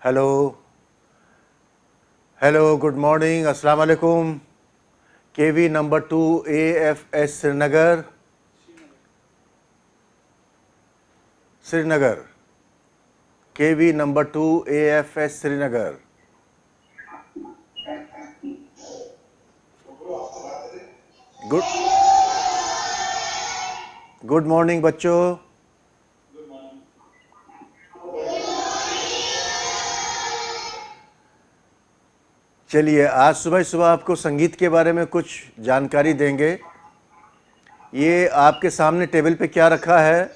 Hello hello, good morning, अस्सलाम वालेकुम। KV number 2 AFS Srinagar, Srinagar. KV number 2 AFS Srinagar. Good good morning बच्चों। चलिए, आज सुबह सुबह आपको संगीत के बारे में कुछ जानकारी देंगे। ये आपके सामने टेबल पे क्या रखा है?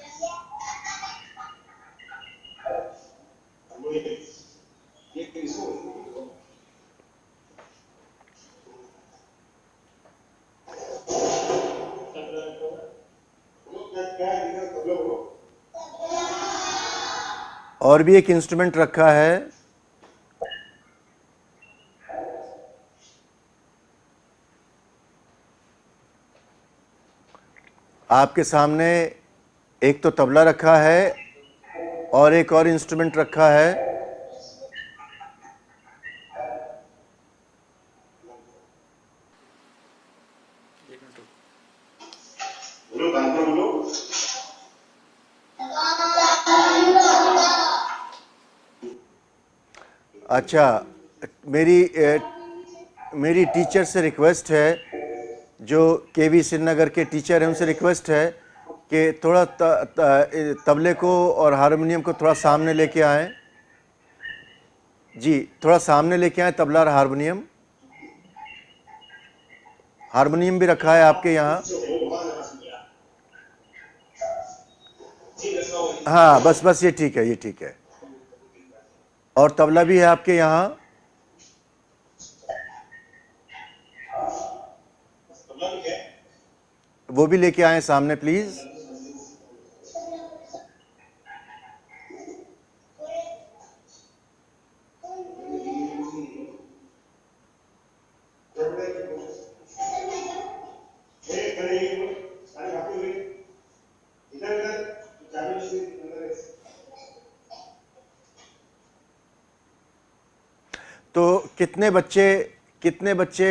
और भी एक इंस्ट्रूमेंट रखा है। आपके सामने एक तो तबला रखा है और एक और इंस्ट्रूमेंट रखा है। अच्छा, मेरी टीचर से रिक्वेस्ट है, जो केवी श्रीनगर के टीचर हैं, उनसे रिक्वेस्ट है कि थोड़ा तबले को और हारमोनियम को थोड़ा सामने लेके आएं। जी, थोड़ा सामने लेके आएं तबला और हारमोनियम। हारमोनियम भी रखा है आपके यहाँ? हाँ, बस बस, ये ठीक है, ये ठीक है। और तबला भी है आपके यहाँ? वो भी लेके आए सामने प्लीज। तो कितने बच्चे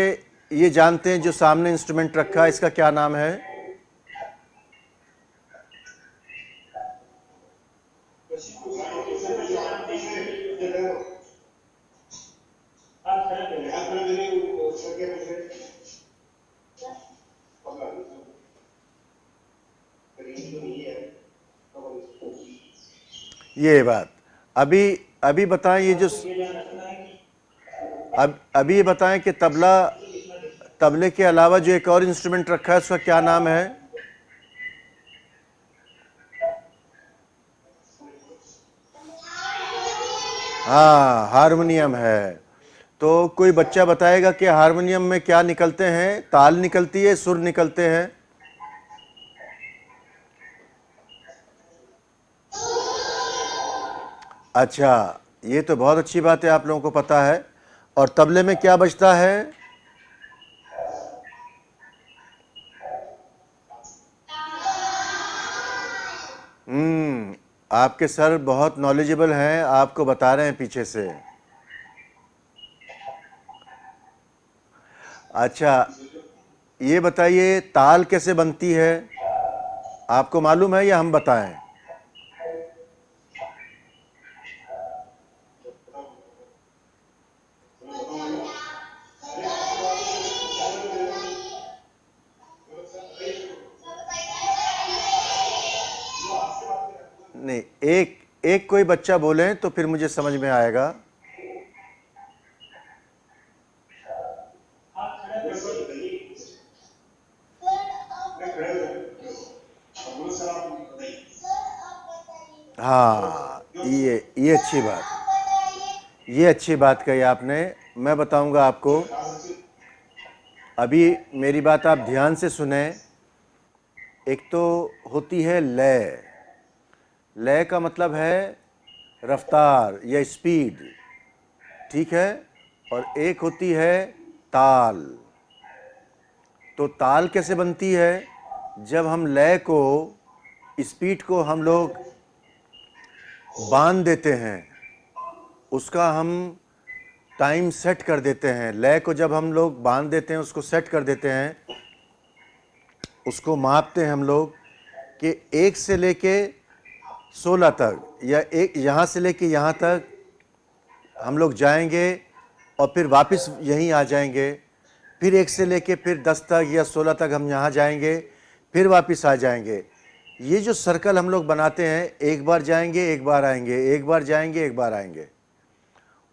ये जानते हैं जो सामने इंस्ट्रूमेंट रखा है, इसका क्या नाम है? ये बात अभी अभी बताएं, ये जो अभी ये बताएं कि तबले के अलावा जो एक और इंस्ट्रूमेंट रखा है, उसका क्या नाम है? हाँ, हारमोनियम है। तो कोई बच्चा बताएगा कि हारमोनियम में क्या निकलते हैं? ताल निकलती है, सुर निकलते हैं। अच्छा, ये तो बहुत अच्छी बात है, आप लोगों को पता है। और तबले में क्या बजता है? आपके सर बहुत नॉलेजेबल हैं, आपको बता रहे हैं पीछे से। अच्छा, ये बताइए ताल कैसे बनती है? आपको मालूम है या हम बताएं? नहीं, एक एक कोई बच्चा बोले तो फिर मुझे समझ में आएगा। हाँ, ये अच्छी बात कही आपने। मैं बताऊंगा आपको। अभी मेरी बात आप ध्यान से सुने। एक तो होती है लय। लय का मतलब है रफ्तार या स्पीड, ठीक है। और एक होती है ताल। तो ताल कैसे बनती है? जब हम लय को, स्पीड को हम लोग बांध देते हैं, उसका हम टाइम सेट कर देते हैं। लय को जब हम लोग बांध देते हैं, उसको सेट कर देते हैं, उसको मापते हैं हम लोग कि 1 से लेके 16 तक या एक यहाँ से लेके यहाँ तक हम लोग जाएंगे और फिर वापस यहीं आ जाएंगे। फिर 1 से लेके फिर 10 तक या 16 तक हम यहाँ जाएंगे, फिर वापस आ जाएंगे। ये जो सर्कल हम लोग बनाते हैं, एक बार जाएंगे एक बार आएंगे, एक बार जाएंगे एक बार आएंगे,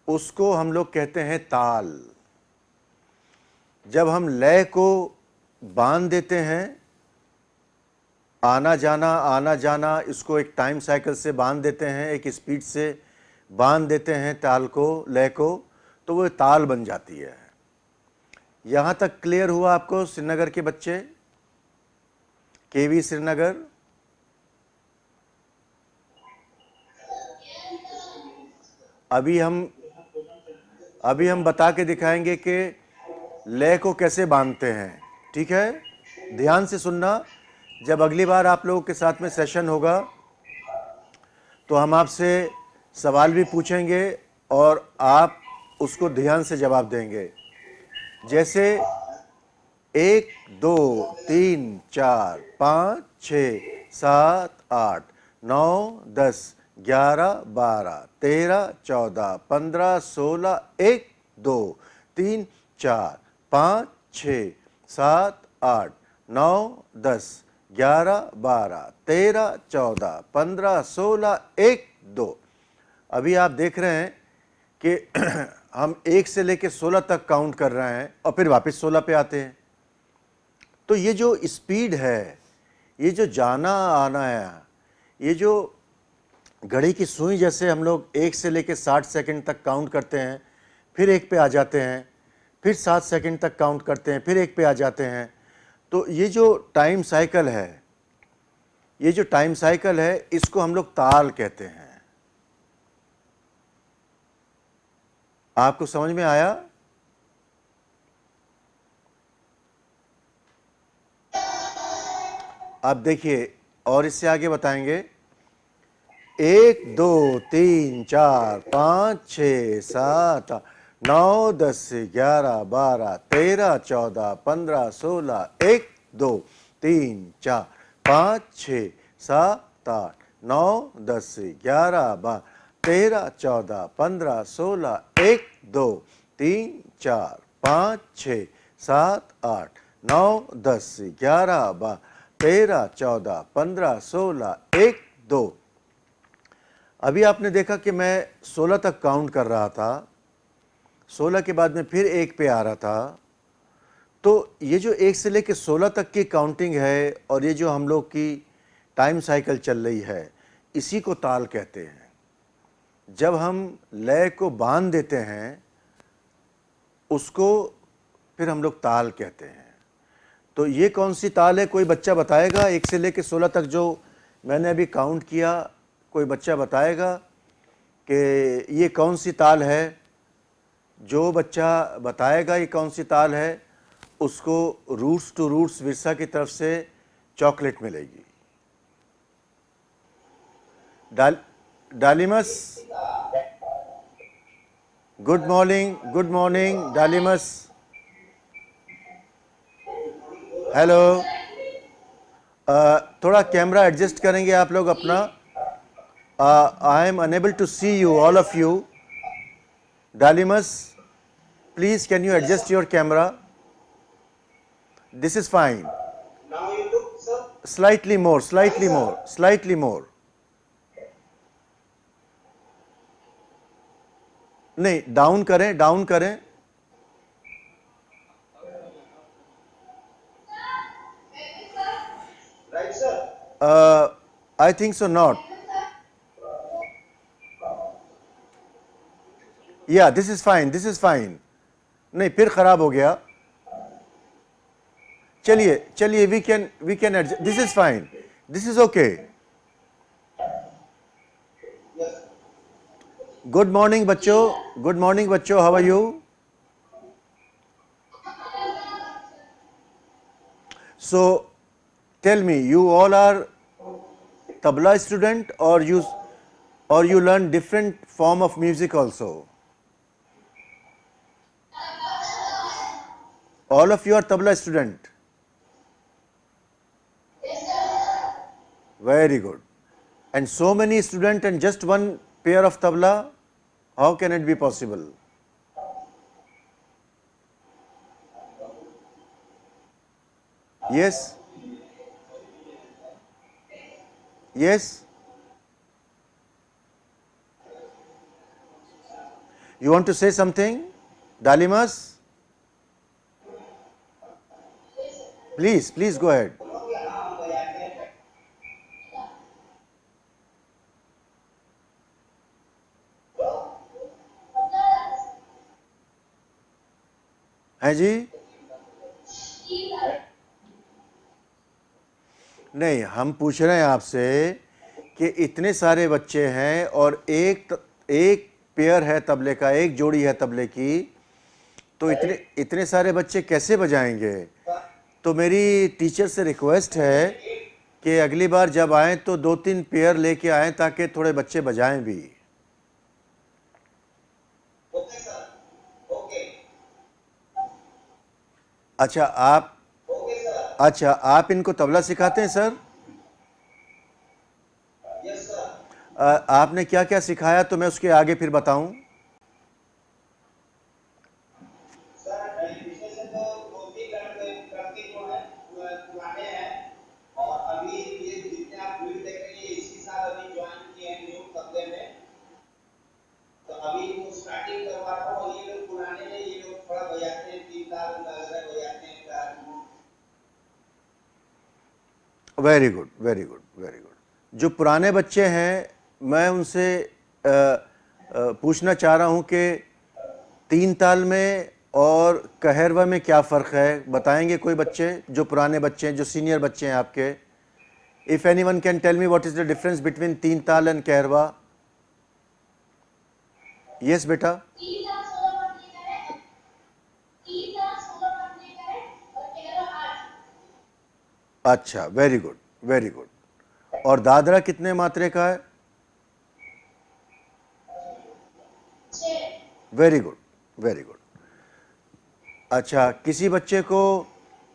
उसको हम लोग कहते हैं ताल। जब हम लय को बांध देते हैं, आना जाना, इसको एक टाइम साइकिल से बांध देते हैं, एक स्पीड से बांध देते हैं ताल को, लय को, तो वो ताल बन जाती है। यहाँ तक क्लियर हुआ आपको श्रीनगर के बच्चे? केवी श्रीनगर? अभी हम बता के दिखाएंगे कि लय को कैसे बांधते हैं, ठीक है? ध्यान से सुनना। जब अगली बार आप लोगों के साथ में सेशन होगा तो हम आपसे सवाल भी पूछेंगे और आप उसको ध्यान से जवाब देंगे। जैसे 1 2 3 4 5 6 7 8 9 10 11 12 13 14 15 16 1 2 3 4 5 6 7 8 9 10 11 12 13 14 15 16 1 2। अभी आप देख रहे हैं कि हम 1 से लेके 16 तक काउंट कर रहे हैं और फिर वापस 16 पे आते हैं। तो ये जो स्पीड है, ये जो जाना आना है, ये जो घड़ी की सुई जैसे हम लोग 1 से लेके 60 सेकंड तक काउंट करते हैं, फिर 1 पे आ जाते हैं, फिर 7 सेकंड तक काउंट करते हैं, फिर 1 पे आ जाते हैं। तो ये जो टाइम साइकिल है, ये जो टाइम साइकिल है, इसको हम लोग ताल कहते हैं। आपको समझ में आया? अब देखिए और इससे आगे बताएंगे। 1 2 3 4 5 6 7 9 10 11 12 13 14 15 16 1 2 3 4 5 6 7 8 9 10 11 12 13 14 15 16 1 2 3 4 5 6 7 8 9 10 11 12 13 14 15 16 1 2। अभी आपने देखा कि मैं 16 तक काउंट कर रहा था, 16 के बाद में फिर 1 पे आ रहा था। तो ये जो 1 से लेके 16 तक की काउंटिंग है और ये जो हम लोग की टाइम साइकिल चल रही है, इसी को ताल कहते हैं। जब हम लय को बांध देते हैं, उसको फिर हम लोग ताल कहते हैं। तो ये कौन सी ताल है, कोई बच्चा बताएगा? 1 से लेके 16 तक जो मैंने अभी काउंट किया, कोई बच्चा बताएगा कि ये कौन सी ताल है? जो बच्चा बताएगा ये कौन सी ताल है, उसको रूट्स टू रूट्स विरसा की तरफ से चॉकलेट मिलेगी। डालिमस, गुड मॉर्निंग डालिमस, हेलो। थोड़ा कैमरा एडजस्ट करेंगे आप लोग अपना। I am unable to see you, all of you. डालिमस, please can you adjust your camera? This is fine. Now you look, sir. Slightly more. नहीं, डाउन करें। Right, sir. I think so not. Yeah, this is fine. नहीं, फिर खराब हो गया। चलिए we can adjust. This is fine. This is okay. Yes. Good morning बच्चों, how are you? So tell me, you all are tabla student or you or you learn different form of music also? All of you are tabla student. Very good. And so many students and just one pair of tabla, how can it be possible? Yes? Yes? You want to say something? Dalimas? Please go ahead. हैं जी? नहीं, हम पूछ रहे हैं आपसे कि इतने सारे बच्चे हैं और एक पेयर है तबले का, एक जोड़ी है तबले की, तो इतने सारे बच्चे कैसे बजाएंगे? तो मेरी टीचर से रिक्वेस्ट है कि अगली बार जब आएँ तो 2-3 पेयर लेके आएँ ताकि थोड़े बच्चे बजाएं भी। Okay sir, okay. अच्छा ओके सर। अच्छा आप इनको तबला सिखाते हैं सर? Yes sir. आपने क्या क्या सिखाया तो मैं उसके आगे फिर बताऊं? सर विशेष तो धोती करके जो है पुराने हैं, और अभी ये जितने आप वीडियो देख रहे हैं इसी साल अभी ज्वाइन किए हैं न्यू तबले में, तो अभी वो स्टार्टिंग करवा रहा हूँ। ये लोग पुराने हैं, ये लोग थोड़ा बजाते हैं, 3 ताल बजाते हैं। Very good, very good, very good. जो पुराने बच्चे हैं मैं उनसे पूछना चाह रहा हूं कि 3 ताल में और कहरवा में क्या फ़र्क है? बताएंगे कोई बच्चे जो पुराने बच्चे हैं, जो सीनियर बच्चे हैं आपके? If anyone can tell me what is the difference between 3 taal and Kaharwa? Yes बेटा। अच्छा, वेरी गुड, वेरी गुड। और दादरा कितने मात्रे का है? Very good, very good. अच्छा, किसी बच्चे को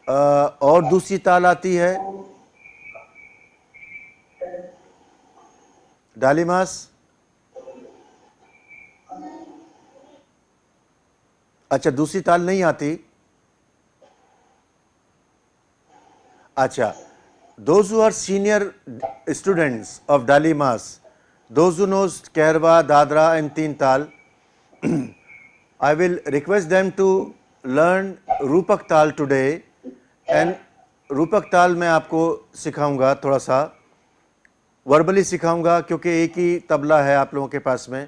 और दूसरी ताल आती है? डालिमास? अच्छा, दूसरी ताल नहीं आती? अच्छा, those who are senior students of Dalimas, those who knows Kairwa, Dadra and Teen Tal, I will request them to learn Rupak Tal today, and Rupak Tal मैं आपको सिखाऊंगा, थोड़ा सा वर्बली सिखाऊंगा क्योंकि एक ही तबला है आप लोगों के पास में।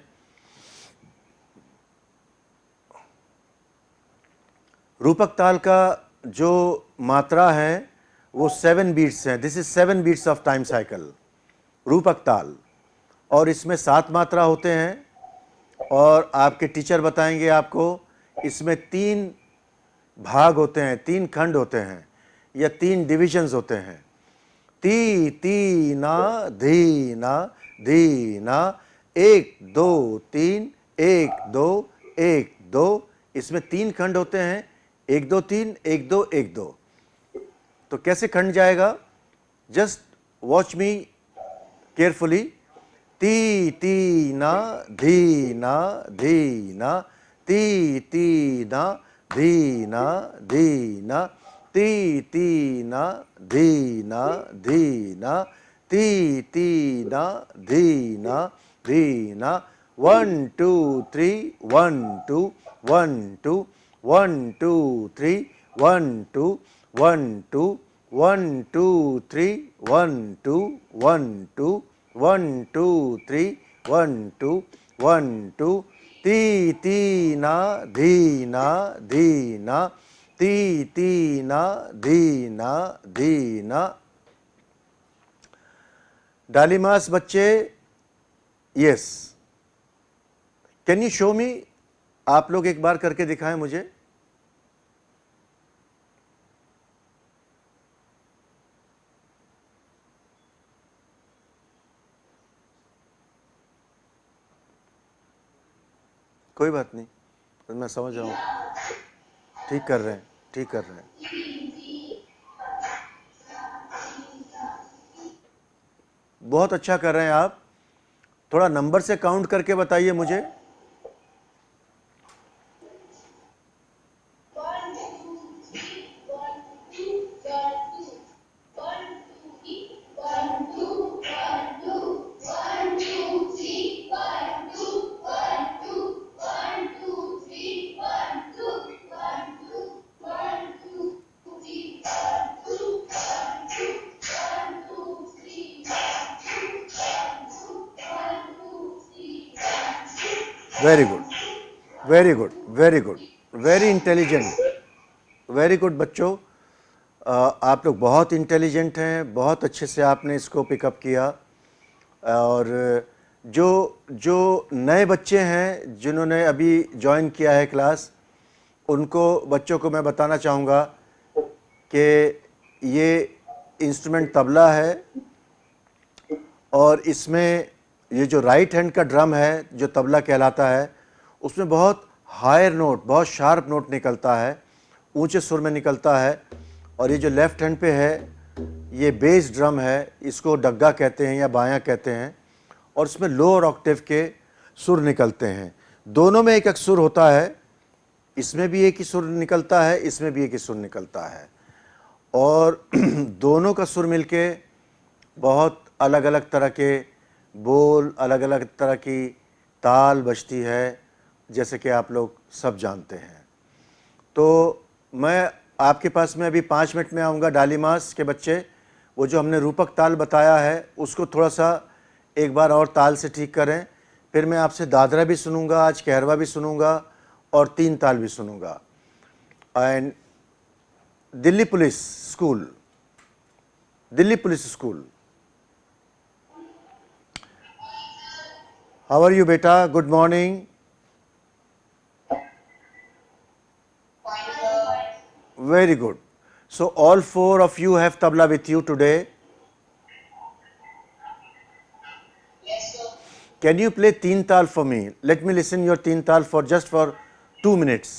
रूपक ताल का जो मात्रा है वो 7 बीट्स हैं। This is 7 beats of time cycle, Rupak taal. और इसमें 7 मात्रा होते हैं और आपके टीचर बताएंगे आपको इसमें 3 भाग होते हैं, 3 खंड होते हैं या 3 डिविजन्स होते हैं। ती ती ना धी ना धी ना, 1 2 3 1 2 1 2, इसमें 3 खंड होते हैं, 1 2 3 1 2 1 2। तो कैसे खंड जाएगा? Just watch me carefully. ती ती ना धी ना धी ना, ती ती ना धी ना धी ना, ती ती ना धी ना धी ना, ती ती ना धी ना धी ना। 1 2 3 1 2 1 2 1 2 3 1 2 1 2 1 2 3 1 2 1 2 1 2 3 1 2 1 2। ती ती ना धी ना धी ना, ती ती ना धी ना धी ना। डालिमास बच्चे, यस, कैन यू शो मी? आप लोग एक बार करके दिखाएं मुझे। कोई बात नहीं, तो मैं समझ रहा हूँ, ठीक कर रहे हैं, ठीक कर रहे हैं। बहुत अच्छा कर रहे हैं आप। थोड़ा नंबर से काउंट करके बताइए मुझे। Very good, very good, very good, very intelligent, very good बच्चों। आप लोग बहुत इंटेलिजेंट हैं, बहुत अच्छे से आपने इसको पिकअप किया। और जो जो नए बच्चे हैं जिन्होंने अभी ज्वाइन किया है क्लास, उनको बच्चों को मैं बताना चाहूँगा कि ये इंस्ट्रूमेंट तबला है और इसमें ये जो राइट हैंड का ड्रम है जो तबला कहलाता है, उसमें बहुत हायर नोट, बहुत शार्प नोट निकलता है, ऊंचे सुर में निकलता है। और ये जो लेफ़्ट हैंड पे है ये बेस ड्रम है, इसको डग्गा कहते हैं या बायां कहते हैं, और इसमें लोअर ऑक्टेव के सुर निकलते हैं। दोनों में एक एक सुर होता है, इसमें भी एक ही सुर निकलता है, इसमें भी एक ही सुर निकलता है, और दोनों का सुर मिलके बहुत अलग अलग तरह के बोल, अलग अलग तरह की ताल बजती है, जैसे कि आप लोग सब जानते हैं। तो मैं आपके पास में अभी 5 मिनट में आऊँगा। डालीमास के बच्चे, वो जो हमने रूपक ताल बताया है उसको थोड़ा सा एक बार और ताल से ठीक करें। फिर मैं आपसे दादरा भी सुनूंगा, आज कहरवा भी सुनूंगा और 3 ताल भी सुनूंगा। And Delhi police school, Delhi police school, how are you बेटा? Good morning. Very good. So all 4 of you have tabla with you today. Yes, sir. Can you play teen tal for me? Let me listen your teen tal for just for 2 minutes.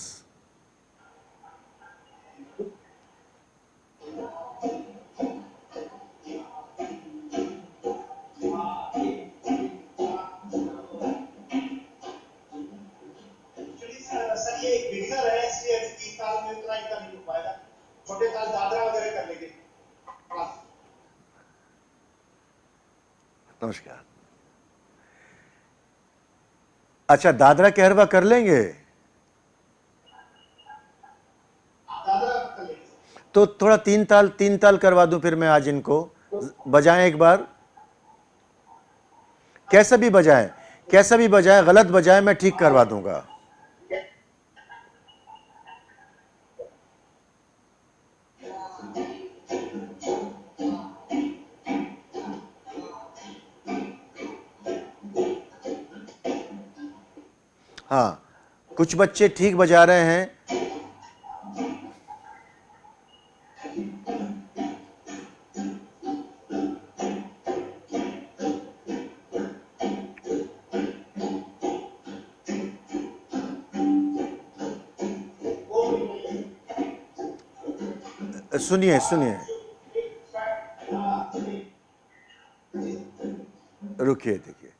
Actually, sir ये एक beginner है, इसलिए 3 साल में उतना इतना नहीं हो पाएगा। छोटे ताल दादरा वगैरह कर लेंगे। बस। नमस्कार। अच्छा, दादरा कहरवा कर लेंगे दादरा कर लेंगे। तो थोड़ा 3 ताल करवा दूं फिर मैं आज इनको। बजाएं एक बार, कैसा भी बजाएं, कैसा भी बजाएं, गलत बजाएं मैं ठीक करवा दूंगा। हाँ, कुछ बच्चे ठीक बजा रहे हैं। सुनिए सुनिए, रुकिए, देखिए,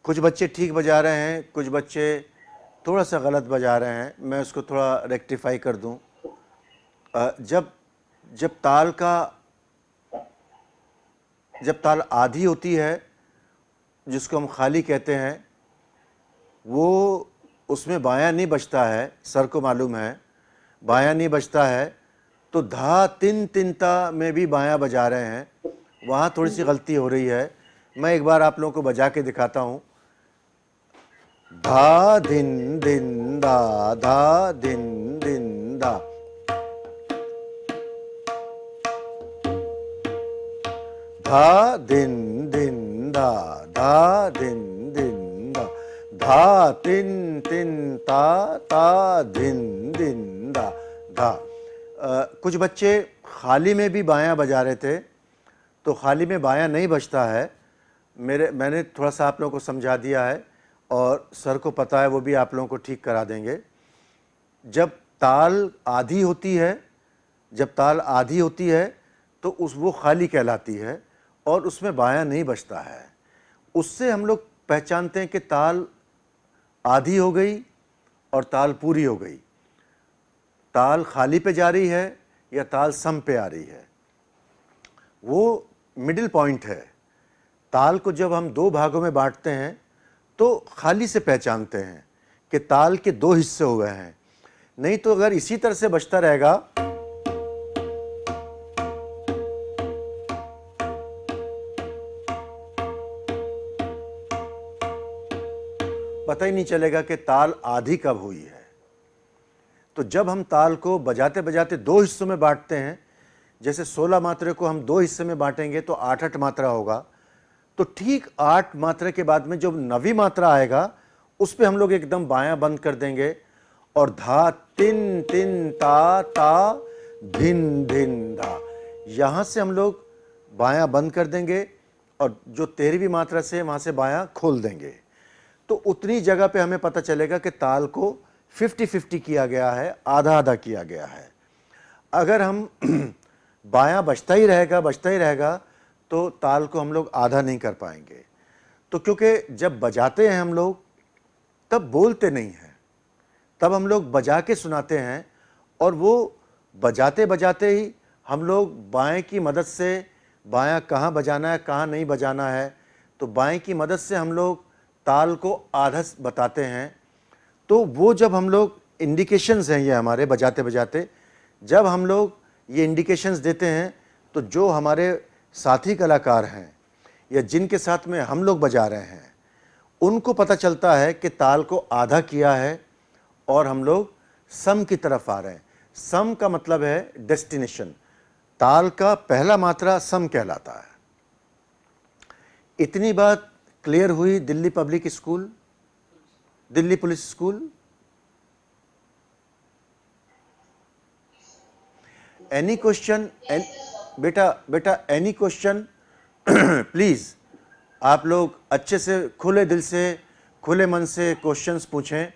कुछ बच्चे ठीक बजा रहे हैं, कुछ बच्चे थोड़ा सा गलत बजा रहे हैं। मैं उसको थोड़ा रेक्टिफाई कर दूं। जब ताल आधी होती है, जिसको हम खाली कहते हैं, वो उसमें बायां नहीं बजता है, सर को मालूम है, बायां नहीं बजता है, तो धा तिन तिनता में भी बायां बजा रहे हैं, वहाँ थोड़ी सी गलती हो रही है। मैं एक बार आप लोगों को बजा के दिखाता हूँ। धा धिन धिन दा, धा धिन धिन दा, धा धिन धिन दा, धा धिन धिन दा, धा तिन तिन ता, ता धिन धिन दा, धा। कुछ बच्चे खाली में भी बायां बजा रहे थे, तो खाली में बायां नहीं बजता है। मैंने थोड़ा सा आप लोगों को समझा दिया है। और सर को पता है, वो भी आप लोगों को ठीक करा देंगे। जब ताल आधी होती है तो वो खाली कहलाती है और उसमें बायां नहीं बचता है। उससे हम लोग पहचानते हैं कि ताल आधी हो गई और ताल पूरी हो गई, ताल खाली पे जा रही है या ताल सम पे आ रही है। वो मिडिल पॉइंट है। ताल को जब हम दो भागों में बांटते हैं तो खाली से पहचानते हैं कि ताल के दो हिस्से हुए हैं। नहीं तो अगर इसी तरह से बजता रहेगा पता ही नहीं चलेगा कि ताल आधी कब हुई है। तो जब हम ताल को बजाते बजाते दो हिस्सों में बांटते हैं, जैसे 16 मात्रा को हम दो हिस्से में बांटेंगे तो 8-8 मात्रा होगा, तो ठीक 8 मात्रा के बाद में जो नवी मात्रा आएगा उस पे हम लोग एकदम बायां बंद कर देंगे और धा तिन तिन ता ता धिन धिन धा, यहाँ से हम लोग बायां बंद कर देंगे और जो 13वीं मात्रा से वहाँ से बायां खोल देंगे। तो उतनी जगह पे हमें पता चलेगा कि ताल को 50-50 किया गया है, आधा आधा किया गया है। अगर हम बायां बजता ही रहेगा तो ताल को हम लोग आधा नहीं कर पाएंगे। तो क्योंकि जब बजाते हैं हम लोग तब बोलते नहीं हैं, तब हम लोग बजा के सुनाते हैं और वो बजाते बजाते ही हम लोग बाएं की मदद से, बायां कहाँ बजाना है कहाँ नहीं बजाना है, तो बाएं की मदद से हम लोग ताल को आधा बताते हैं। तो वो जब हम लोग इंडिकेशंस हैं ये हमारे बजाते बजाते, जब हम लोग ये इंडिकेशंस देते हैं तो जो हमारे साथी कलाकार हैं या जिनके साथ में हम लोग बजा रहे हैं उनको पता चलता है कि ताल को आधा किया है और हम लोग सम की तरफ आ रहे हैं। सम का मतलब है डेस्टिनेशन। ताल का पहला मात्रा सम कहलाता है। इतनी बात क्लियर हुई Delhi public school, Delhi police school? Any question? बेटा एनी क्वेश्चन? प्लीज़ आप लोग अच्छे से खुले दिल से खुले मन से क्वेश्चंस पूछें।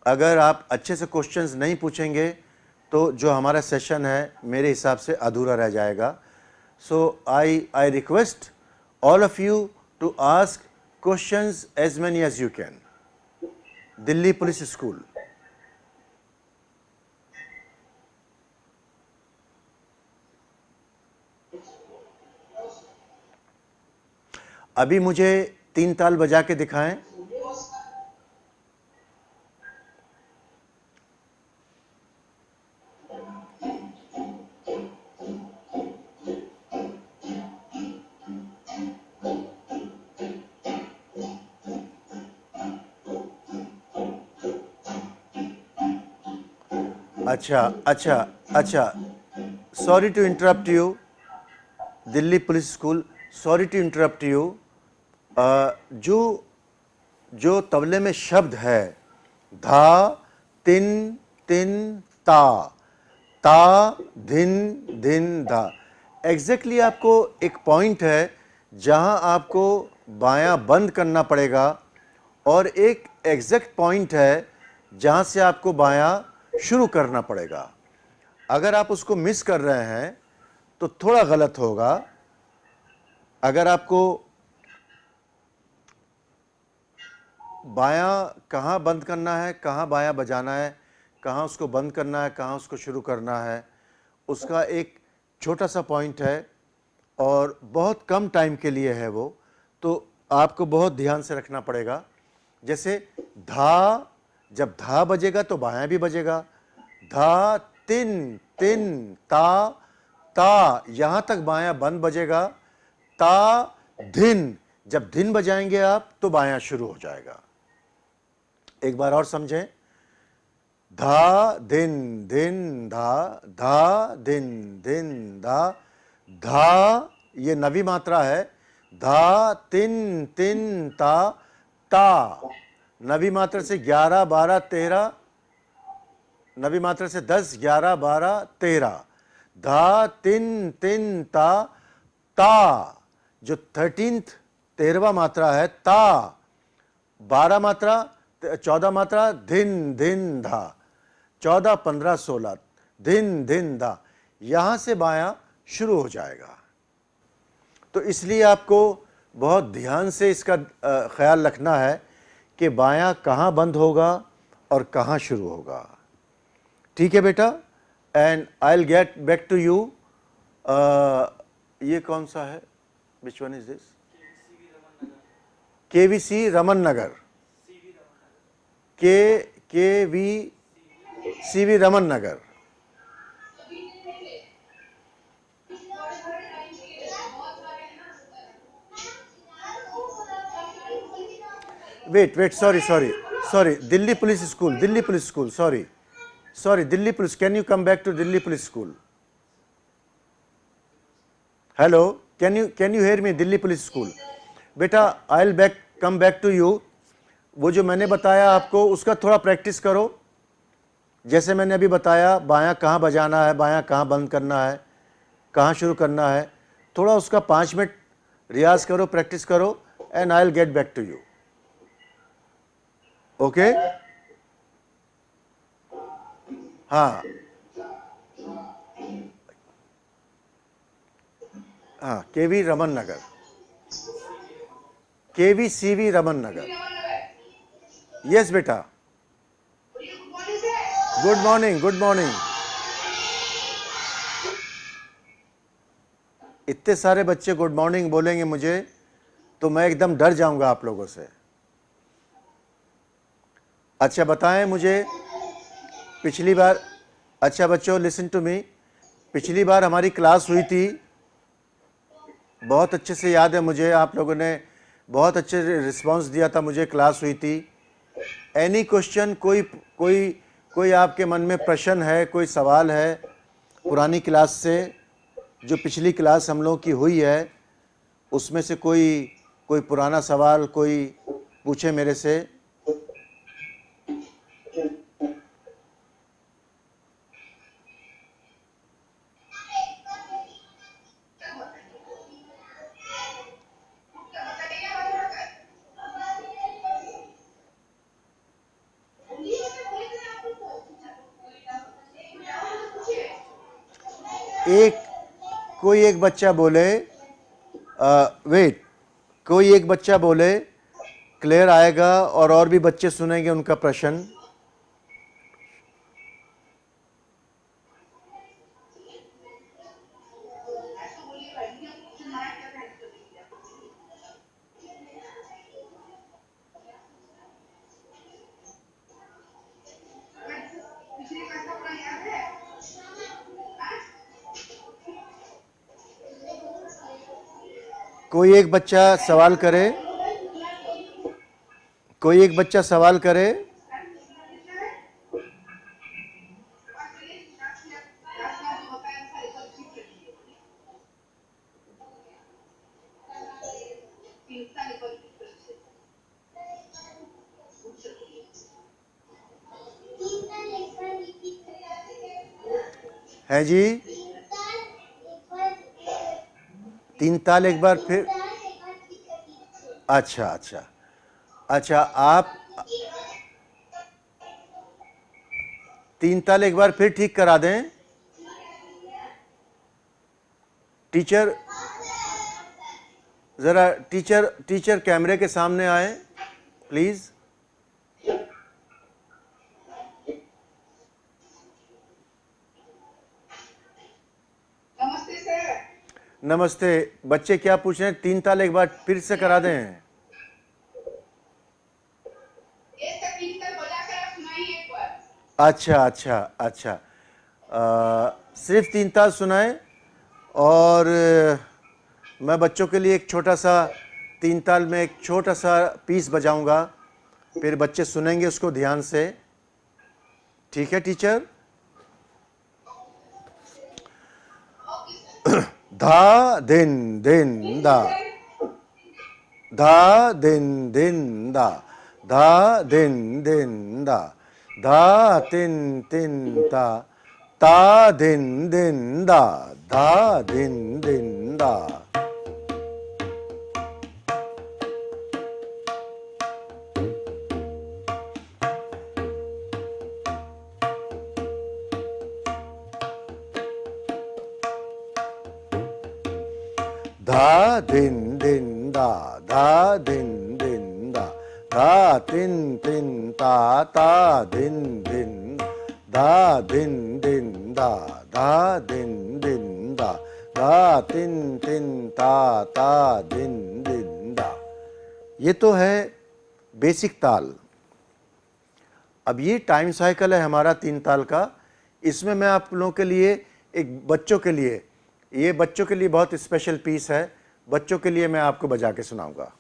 अगर आप अच्छे से क्वेश्चंस नहीं पूछेंगे तो जो हमारा सेशन है मेरे हिसाब से अधूरा रह जाएगा। So I request all of you to ask questions as many as you can. Delhi police school. अभी मुझे 3 ताल बजा के दिखाएं। अच्छा, sorry to interrupt you Delhi police school, sorry to interrupt you. जो तबले में शब्द है धा तिन तिन ता, ता धिन धिन धा, एग्जैक्टली आपको एक पॉइंट है जहां आपको बायां बंद करना पड़ेगा और एक एग्जैक्ट पॉइंट है जहां से आपको बायां शुरू करना पड़ेगा। अगर आप उसको मिस कर रहे हैं तो थोड़ा गलत होगा। अगर आपको बायां कहाँ बंद करना है, कहाँ बायां बजाना है, कहाँ उसको बंद करना है, कहाँ उसको शुरू करना है, उसका एक छोटा सा पॉइंट है और बहुत कम टाइम के लिए है वो, तो आपको बहुत ध्यान से रखना पड़ेगा। जैसे धा, जब धा बजेगा तो बायां भी बजेगा। धा तिन तिन ता, ता यहाँ तक बायां बंद बजेगा। ता धिन, जब धिन बजाएंगे आप तो बायां शुरू हो जाएगा। एक बार और समझें। धा धिन धिन धा, धा धिन धिन धा, धा ये नवी मात्रा है। धा तिन तिन ता, ता नवी मात्रा से 11 12 13, नवी मात्रा से 10 11 12 13। धा तिन तिन ता, ता जो 13th 13वां मात्रा है ता, 12 मात्रा, 14 मात्रा, धिन धिन धा, 14, 15, 16, धिन धिन धा, यहां से बायां शुरू हो जाएगा। तो इसलिए आपको बहुत ध्यान से इसका ख्याल रखना है कि बायां कहाँ बंद होगा और कहाँ शुरू होगा। ठीक है बेटा, and I will get back to you. ये कौन सा है, which one is this? KVC Raman Nagar, के CV Raman Nagar. Wait, sorry, Delhi police school, sorry, Delhi police, can you come back to Delhi police school? Hello, can you hear me? Delhi police school. बेटा, I will come back to you. वो जो मैंने बताया आपको उसका थोड़ा practice करो। जैसे मैंने अभी बताया, बायां कहाँ बजाना है, बायां कहाँ बंद करना है, कहाँ शुरू करना है, थोड़ा उसका 5 मिनट रियाज करो, प्रैक्टिस करो, and I will get back to you. Okay? हाँ, KV Raman Nagar, KV CV Raman Nagar. Yes बेटा, गुड मॉर्निंग। इतने सारे बच्चे गुड मॉर्निंग बोलेंगे मुझे तो मैं एकदम डर जाऊंगा आप लोगों से। अच्छा बताएं मुझे, पिछली बार, अच्छा बच्चों लिसन टू मी, पिछली बार हमारी क्लास हुई थी, बहुत अच्छे से याद है मुझे, आप लोगों ने बहुत अच्छे रिस्पांस दिया था मुझे, क्लास हुई थी। एनी क्वेश्चन, कोई आपके मन में प्रश्न है, कोई सवाल है पुरानी क्लास से, जो पिछली क्लास हम लोगों की हुई है, उसमें से कोई पुराना सवाल कोई पूछे मेरे से? कोई एक बच्चा बोले, वेट, कोई एक बच्चा बोले क्लियर आएगा, और भी बच्चे सुनेंगे उनका प्रश्न। कोई एक बच्चा सवाल करे, है जी? 3 ताल एक बार फिर। अच्छा, आप 3 ताल एक बार फिर ठीक करा दें। टीचर जरा, टीचर कैमरे के सामने आए प्लीज। नमस्ते सर। नमस्ते। बच्चे क्या पूछ रहे हैं? 3 ताल एक बार फिर से करा दें। ये सब इंटर बजा कर सुनाइए एक बार। अच्छा, सिर्फ 3 ताल सुनाएं, और मैं बच्चों के लिए एक छोटा सा 3 ताल में एक छोटा सा पीस बजाऊंगा, फिर बच्चे सुनेंगे उसको ध्यान से। ठीक है टीचर? धा दिन दिन दा, धा दिन दिन दा, धा दिन दिन दा, धा तिन तिन ता दिन दिन दा, धा दिन दिन दा। धा धिन धिन दा, धा धिन धिन दा, धा तिन तिन ता, ता धिन धिन, धा धिन धिन दा, धा धिन धिन दा, धा तिन तिन ता, ता धिन धिन दा। ये तो है बेसिक ताल। अब ये टाइम साइकिल है हमारा 3 ताल का। इसमें मैं आप लोगों के लिए एक बच्चों के लिए, ये बच्चों के लिए बहुत स्पेशल पीस है, बच्चों के लिए मैं आपको बजा के सुनाऊंगा।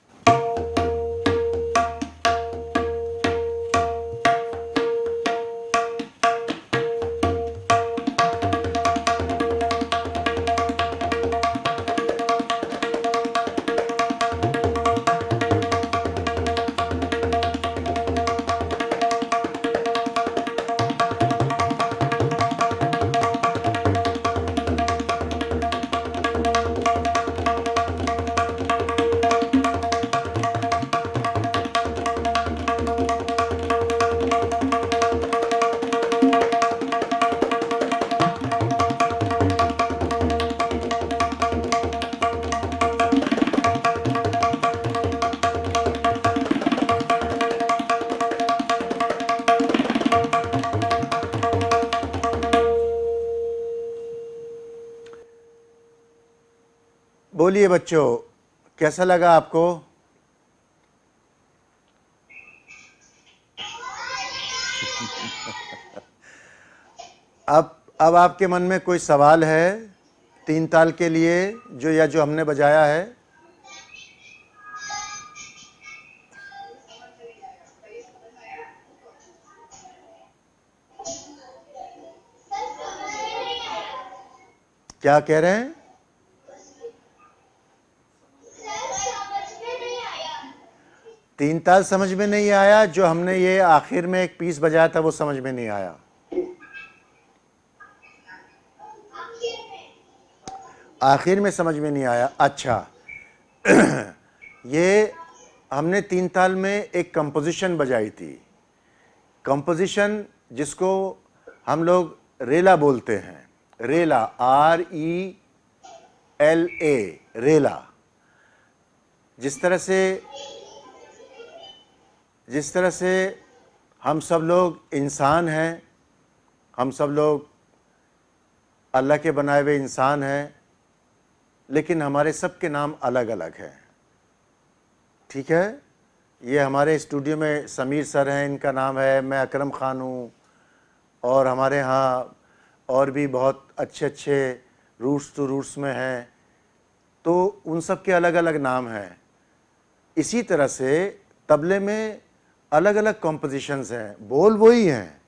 बोलिए बच्चों, कैसा लगा आपको? अब आपके मन में कोई सवाल है 3 ताल के लिए जो हमने बजाया है? क्या कह रहे हैं? तीन ताल समझ में नहीं आया? जो हमने ये आखिर में एक पीस बजाया था वो समझ में नहीं आया? आखिर में समझ में नहीं आया। अच्छा ये हमने 3 ताल में एक कंपोजिशन बजाई थी। कंपोजिशन जिसको हम लोग रेला बोलते हैं, रेला, RELA, रेला। जिस तरह से हम सब लोग इंसान हैं, हम सब लोग अल्लाह के बनाए हुए इंसान हैं, लेकिन हमारे सब के नाम अलग अलग हैं। ठीक है? ये हमारे स्टूडियो में समीर सर हैं, इनका नाम है, मैं अकरम ख़ान हूँ, और हमारे यहाँ और भी बहुत अच्छे अच्छे रूट्स टू रूट्स में हैं, तो उन सब के अलग अलग नाम हैं। इसी तरह से तबले में अलग अलग कॉम्पोजिशंस हैं, बोल वही हैं,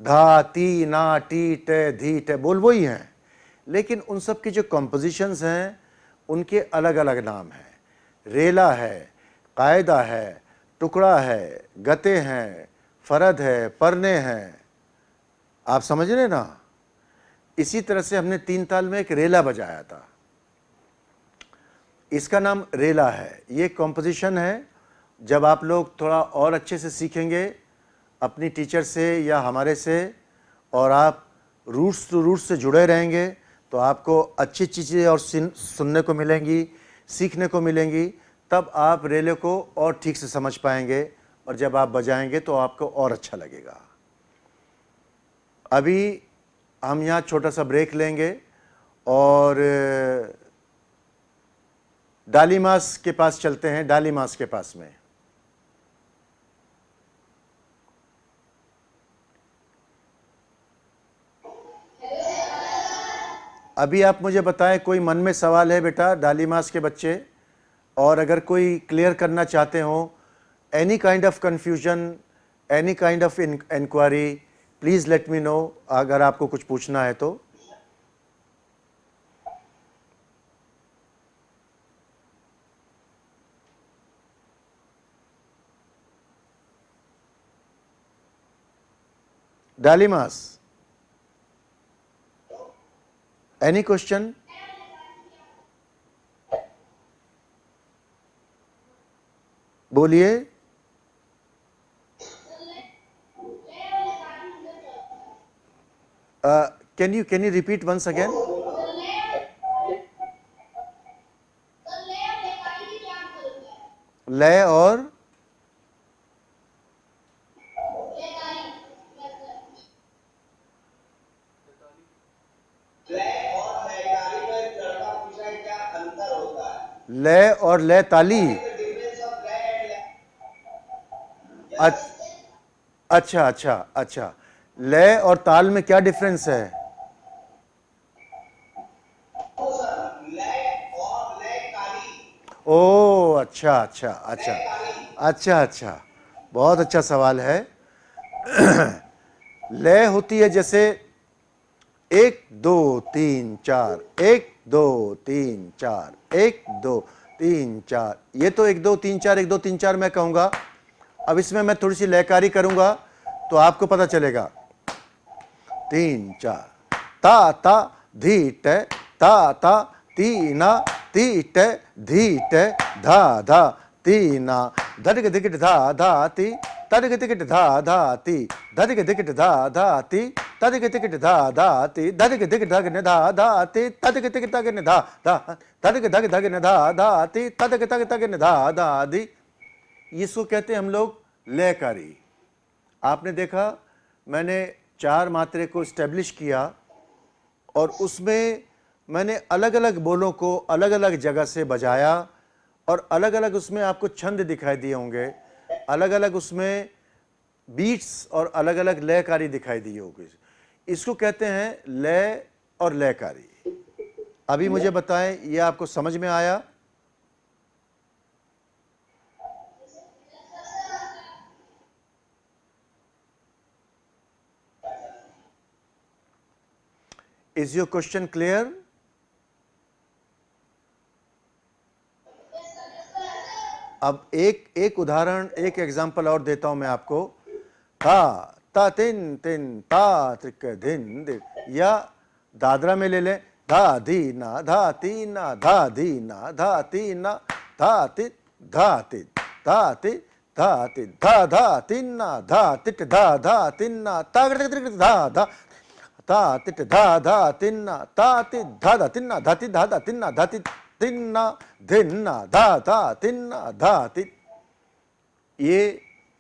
धा ती ना टी टे धी टे, बोल वही हैं, लेकिन उन सब की जो कॉम्पोजिशंस हैं उनके अलग अलग नाम हैं। रेला है, कायदा है, टुकड़ा है, गते हैं, फ़रद है, परने हैं। आप समझ रहे ना? इसी तरह से हमने 3 ताल में एक रेला बजाया था, इसका नाम रेला है। ये कॉम्पोजिशन है। जब आप लोग थोड़ा और अच्छे से सीखेंगे अपनी टीचर से या हमारे से, और आप रूट्स टू रूट्स से जुड़े रहेंगे, तो आपको अच्छी चीज़ें और सुनने को मिलेंगी, सीखने को मिलेंगी। तब आप रेले को और ठीक से समझ पाएंगे, और जब आप बजाएंगे तो आपको और अच्छा लगेगा। अभी हम यहाँ छोटा सा ब्रेक लेंगे और डालीमास के पास चलते हैं, डालीमास के पास में। अभी आप मुझे बताएं, कोई मन में सवाल है बेटा डालीमास के बच्चे? और अगर कोई क्लियर करना चाहते हो, any kind of confusion, any kind of inquiry, please let me know, अगर आपको कुछ पूछना है तो। डालीमास, एनी क्वेश्चन? बोलिए। Can you repeat once again? लय और लय और लयकारी में लड़का पूछ रहा है क्या अंतर होता है? लय और लय ताली। डिफरेंस ऑफ लय एंड लय। अच्छा अच्छा अच्छा, लय और ताल में क्या डिफरेंस है? तो सर लय और लयकारी। ओ अच्छा अच्छा अच्छा लयकारी। अच्छा अच्छा, बहुत अच्छा सवाल है। लय होती है जैसे 1 2 3 4, 1 2 3 4, 1 2 3 4, ये तो 1 2 3 4 1 2 3 4 मैं कहूंगा। अब इसमें मैं थोड़ी सी लयकारी करूंगा तो आपको पता चलेगा। 3 4, ता ता धी ट, ता ता तीना ती ट धी ट, धा धा तीना, धड़क धिकट धा धा ती, तड़क धिकट धा धा ती, धड़क धिकट धा धा ती, तड़क धिकट धा धा ती, धड़क धिकट धगन धा धा ती, तड़क धिकट धगन धा धा, धड़क धग धगन धा धा ती, तड़क धग धगन धा धा दी। इसको कहते हैं हम लोग लयकारी। आपने देखा मैंने 4 मात्रे को स्टैब्लिश किया और उसमें मैंने अलग अलग बोलों को अलग अलग जगह से बजाया और अलग अलग उसमें आपको छंद दिखाई दिए होंगे, अलग अलग उसमें बीट्स और अलग अलग लयकारी दिखाई दी होगी। इसको कहते हैं लय और लयकारी। अभी मुझे बताएं, ये आपको समझ में आया? Is your question clear? अब एक उदाहरण, एक एग्जांपल और देता हूं मैं आपको। ता ता तिन तिन ता त्रिक धिन दिन, या दादरा में ले लें, धा धी ना धा ती ना धा धी ना धा ती ना धा ति धा ति धा ति धा ति धा धा तिन ना धा तिट धा धा तिन ना ता धा धा ता तिट धा धा तिन्ना ता ति धा धा तिन्ना धा ति धा धा तिन्ना धा ति तिन्ना धिन्ना धा धा तिन्ना धा ति। ये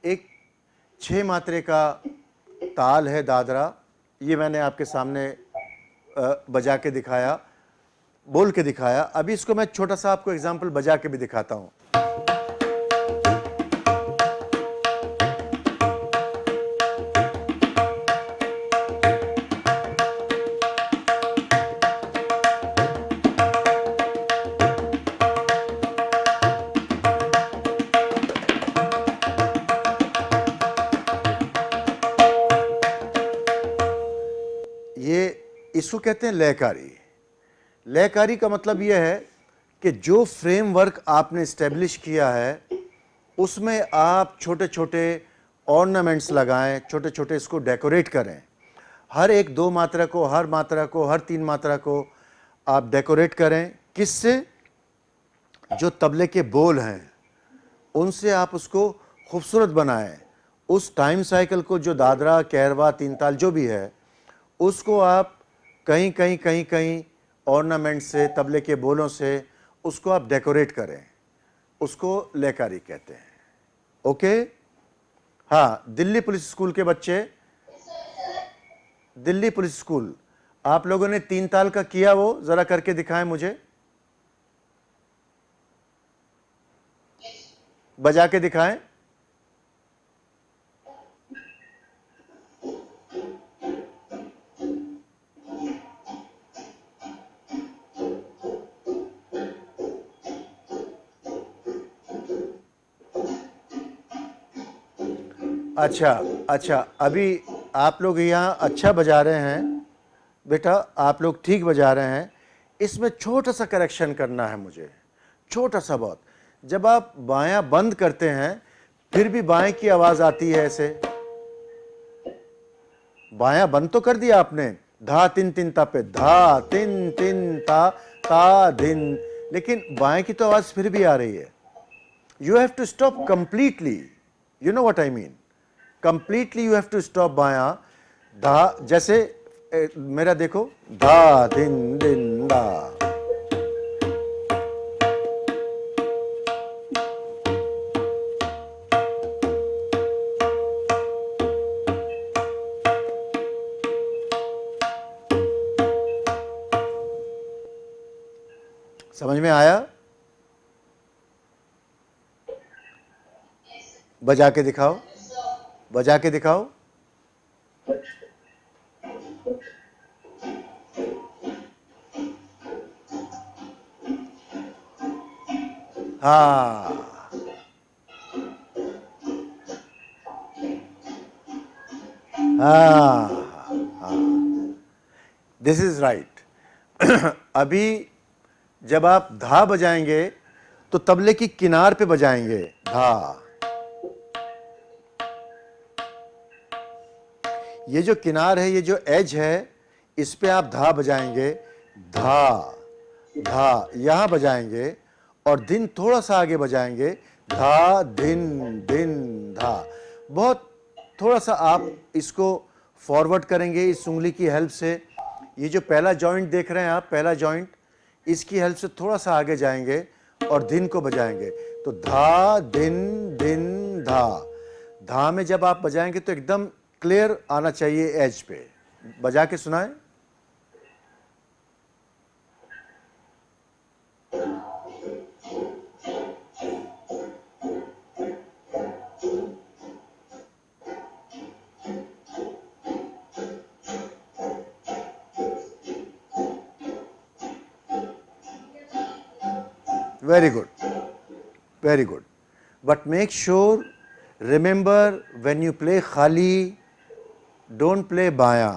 एक 6 मात्रे का ताल है दादरा। ये मैंने आपके सामने बजा के दिखाया, बोल के दिखाया। अभी इसको मैं छोटा सा आपको एग्जाम्पल बजा के भी दिखाता हूं। इसको कहते हैं लयकारी। लयकारी का मतलब यह है कि जो फ्रेमवर्क आपने इस्टेब्लिश किया है उसमें आप छोटे छोटे ऑर्नामेंट्स लगाएं, छोटे छोटे इसको डेकोरेट करें। हर एक 2 मात्रा को, हर मात्रा को, हर 3 मात्रा को आप डेकोरेट करें। किससे? जो तबले के बोल हैं उनसे आप उसको खूबसूरत बनाएं। उस टाइम साइकिल को, जो दादरा, कैरवा, 3 ताल जो भी है, उसको आप कहीं कहीं कहीं कहीं ऑर्नामेंट से, तबले के बोलों से उसको आप डेकोरेट करें। उसको लयकारी कहते हैं। ओके? हाँ, दिल्ली पुलिस स्कूल के बच्चे, दिल्ली पुलिस स्कूल, आप लोगों ने 3 ताल का किया, वो जरा करके दिखाएं मुझे, बजा के दिखाएं। अच्छा अच्छा, अभी आप लोग यहाँ अच्छा बजा रहे हैं बेटा, आप लोग ठीक बजा रहे हैं। इसमें छोटा सा करेक्शन करना है मुझे, छोटा सा बहुत। जब आप बायां बंद करते हैं फिर भी बाएं की आवाज आती है ऐसे। बायां बंद तो कर दिया आपने, धा तिन तिन ता पे, धा तिन तिन ता धिन, लेकिन बाएं की तो आवाज फिर भी आ रही है। You have to stop completely, you know what I mean. Completely you have to stop बायां। धा, जैसे मेरा देखो, धा दिन दिन दा, समझ में आया? बजा के दिखाओ, बजा के दिखाओ। हाँ, हाँ, हाँ, दिस इज राइट। अभी जब आप धा बजाएंगे तो तबले की किनार पे बजाएंगे धा। ये जो किनार है, ये जो एज है, इस पे आप धा बजाएंगे, धा धा यहां बजाएंगे, और दिन थोड़ा सा आगे बजाएंगे, धा दिन दिन धा। बहुत थोड़ा सा आप इसको फॉरवर्ड करेंगे इस उंगली की हेल्प से। ये जो पहला जॉइंट देख रहे हैं आप, पहला जॉइंट, इसकी हेल्प से थोड़ा सा आगे जाएंगे और दिन को बजाएंगे। तो धा दिन दिन धा। धा में जब आप बजाएंगे तो एकदम क्लियर आना चाहिए एज पे। बजा के सुनाएं। Very good, very good. But make sure, remember, when you play khali, don't play baya.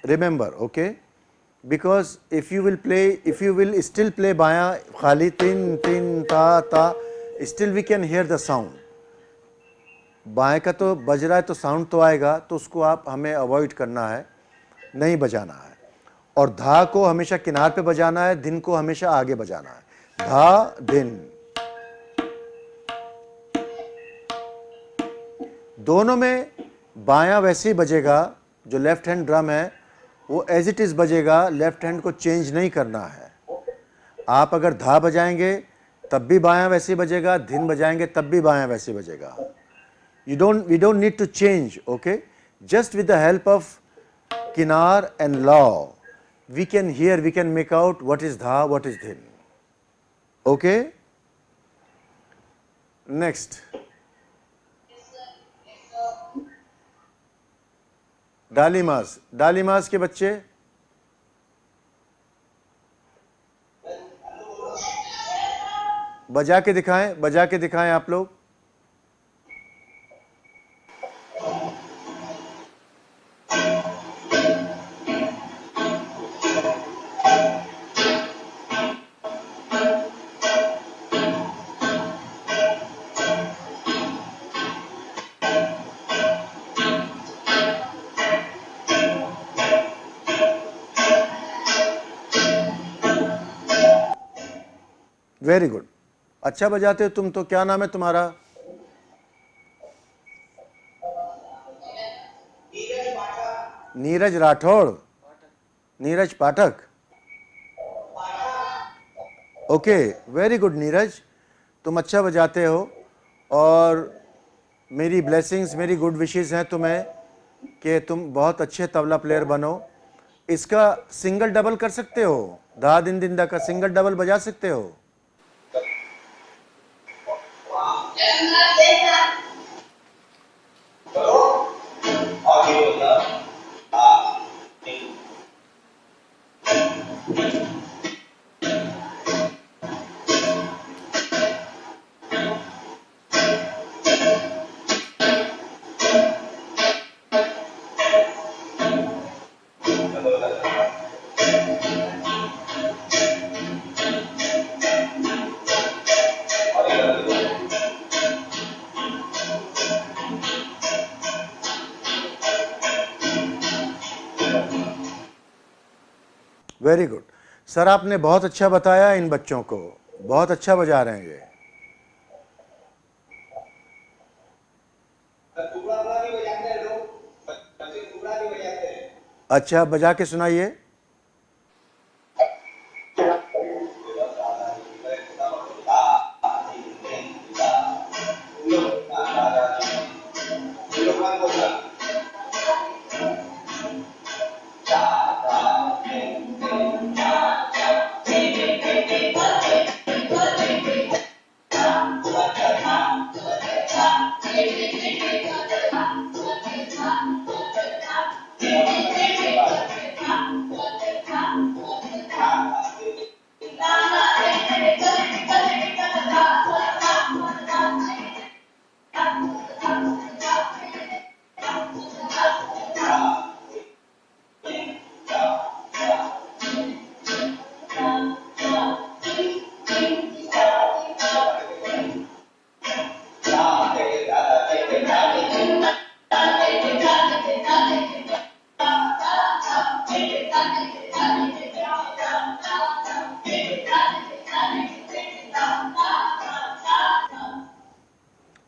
Remember, okay? Because if you will still play baya, khali tin tin ta ta, still we can hear the sound. बाएं का तो बज रहा है तो sound तो आएगा, तो उसको आप हमें अवॉइड करना है, नहीं बजाना है। और धा को हमेशा किनार पे बजाना है, दिन को हमेशा आगे बजाना है। धा दिन। दोनों में बायां वैसे ही बजेगा, जो लेफ्ट हैंड ड्रम है वो एज इट इज बजेगा, लेफ्ट हैंड को चेंज नहीं करना है। आप अगर धा बजाएंगे तब भी बायां वैसे ही बजेगा, दिन बजाएंगे तब भी बायां वैसे बजेगा। we don't need to change, okay? Just with the help of kinar and law, we can make out what is dha, what is dhin. Okay? Next. डालीमास के बच्चे, बजा के दिखाएं आप लोग। वेरी गुड, अच्छा बजाते हो तुम तो। क्या नाम है तुम्हारा? नीरज राठौड़, नीरज पाठक। ओके, वेरी गुड नीरज, तुम अच्छा बजाते हो और मेरी ब्लेसिंग्स, मेरी गुड विशेस हैं तुम्हें कि तुम बहुत अच्छे तबला प्लेयर बनो। इसका सिंगल डबल कर सकते हो, धा दिन दिन दा का सिंगल डबल बजा सकते हो। वेरी गुड सर, आपने बहुत अच्छा बताया, इन बच्चों को बहुत अच्छा बजा रहे हैं ये। अच्छा, बजा के सुनाइए।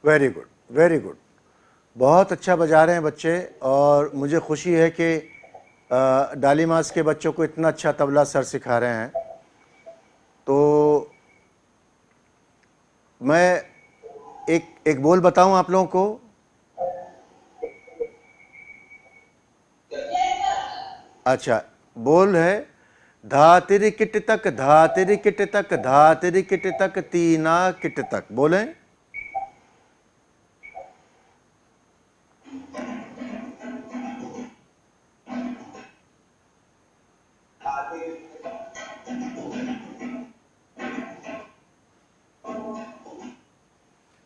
Very good, very good. बहुत अच्छा बजा रहे हैं बच्चे, और मुझे खुशी है कि डालीमास के बच्चों को इतना अच्छा तबला सर सिखा रहे हैं। तो मैं एक बोल बताऊं आप लोगों को। अच्छा, बोल है, धा तिरी किट तक, धा तिरी किट तक, धा तिरी किट तक, तीना किट तक। बोलें।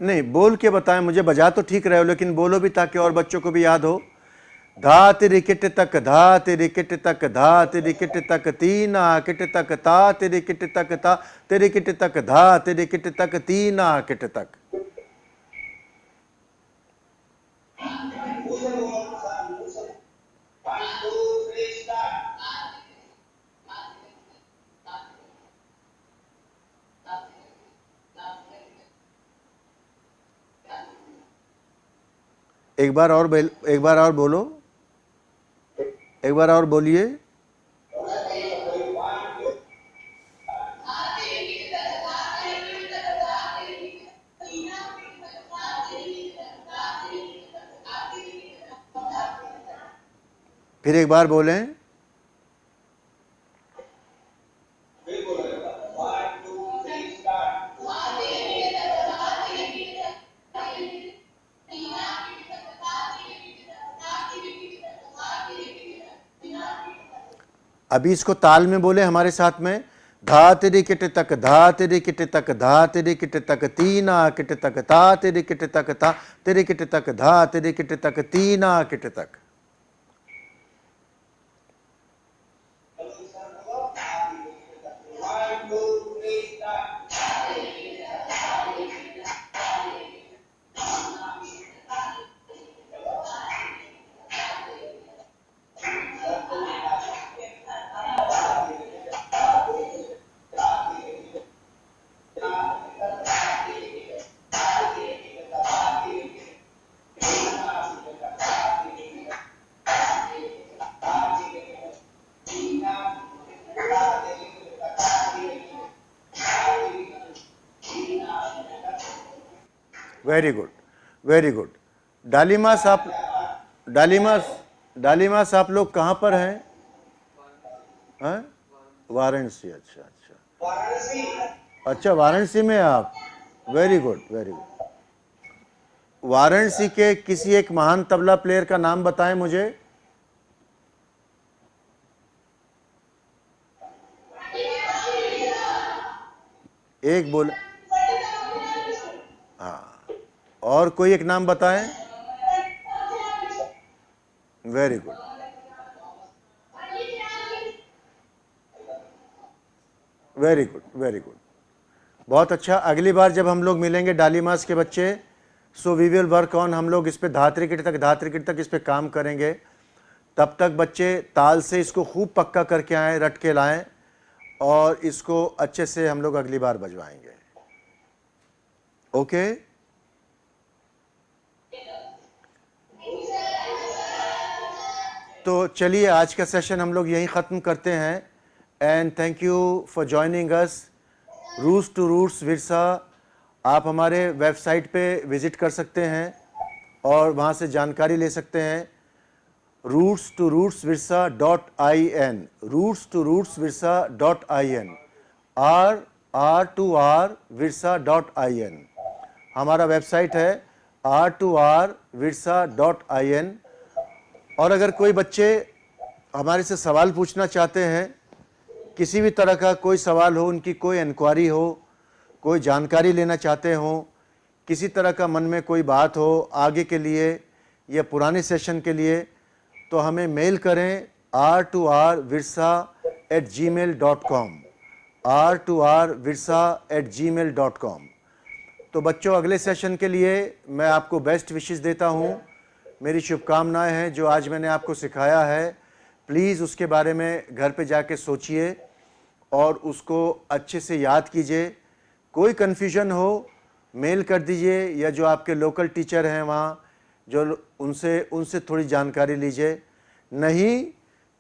नहीं, बोल के बताएं, मुझे बजा तो ठीक रहे हो, लेकिन बोलो भी ताकि और बच्चों को भी याद हो। धा तिरी किट तक, धा तिरी किट तक, धा तिरी किट तक, तीना किट तक, ता तिरी किट तक, ता तिरी किट तक, धा तिरी किट तक, तीना किट तक। एक बार और बोलो, एक बार और बोलिए। फिर एक बार बोलें। अभी इसको ताल में बोले हमारे साथ में। धा तिरी किट तक, धा तिरी किट तक, धा तिरी किट तक, तीना किट तक, ता तिरी किट तक, ता तिरी किट तक, धा तिरी किट तक, तीना किट तक। Very good, very good. डालीमास आप लोग कहाँ पर हैं? हैं? वाराणसी। अच्छा अच्छा अच्छा, वाराणसी में आप। Very good, very good. Varanasi के किसी एक महान तबला प्लेयर का नाम बताएं मुझे। एक बोल। हाँ, और कोई एक नाम बताएं। Very good, very good, very good. बहुत अच्छा। अगली बार जब हम लोग मिलेंगे डालीमास के बच्चे, so we will work on, हम लोग इस पे धात्री किट तक इस पे काम करेंगे। तब तक बच्चे ताल से इसको खूब पक्का करके आएँ, रट के लाएँ, और इसको अच्छे से हम लोग अगली बार बजवाएंगे। ओके? तो चलिए आज का सेशन हम लोग यहीं ख़त्म करते हैं। And thank you for joining us. Roots to roots Virsa, आप हमारे वेबसाइट पे विज़िट कर सकते हैं और वहाँ से जानकारी ले सकते हैं। roots2rootsvirsa.in, roots2rootsvirsa.in, r2rvirsa.in हमारा वेबसाइट है, r2rvirsa.in। और अगर कोई बच्चे हमारे से सवाल पूछना चाहते हैं, किसी भी तरह का कोई सवाल हो, उनकी कोई इंक्वायरी हो, कोई जानकारी लेना चाहते हो, किसी तरह का मन में कोई बात हो आगे के लिए या पुराने सेशन के लिए, तो हमें मेल करें r2rvirsa@gmail.com, r2rvirsa@gmail.com। तो बच्चों, अगले सेशन के लिए मैं आपको बेस्ट विशेस देता हूँ। मेरी शुभकामनाएं हैं। जो आज मैंने आपको सिखाया है, प्लीज़ उसके बारे में घर पे जाके सोचिए और उसको अच्छे से याद कीजिए। कोई कन्फ्यूजन हो, मेल कर दीजिए, या जो आपके लोकल टीचर हैं वहाँ जो उनसे थोड़ी जानकारी लीजिए। नहीं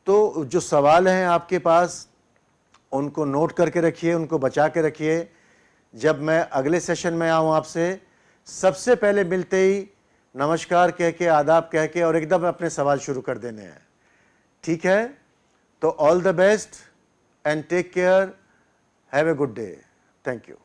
तो जो सवाल हैं आपके पास उनको नोट करके रखिए, उनको बचा के रखिए। जब मैं अगले सेशन में आऊँ आपसे, सबसे पहले मिलते ही नमस्कार कह के, आदाब कह के और एकदम अपने सवाल शुरू कर देने हैं। ठीक है? तो all the best and take care, have a good day. Thank you.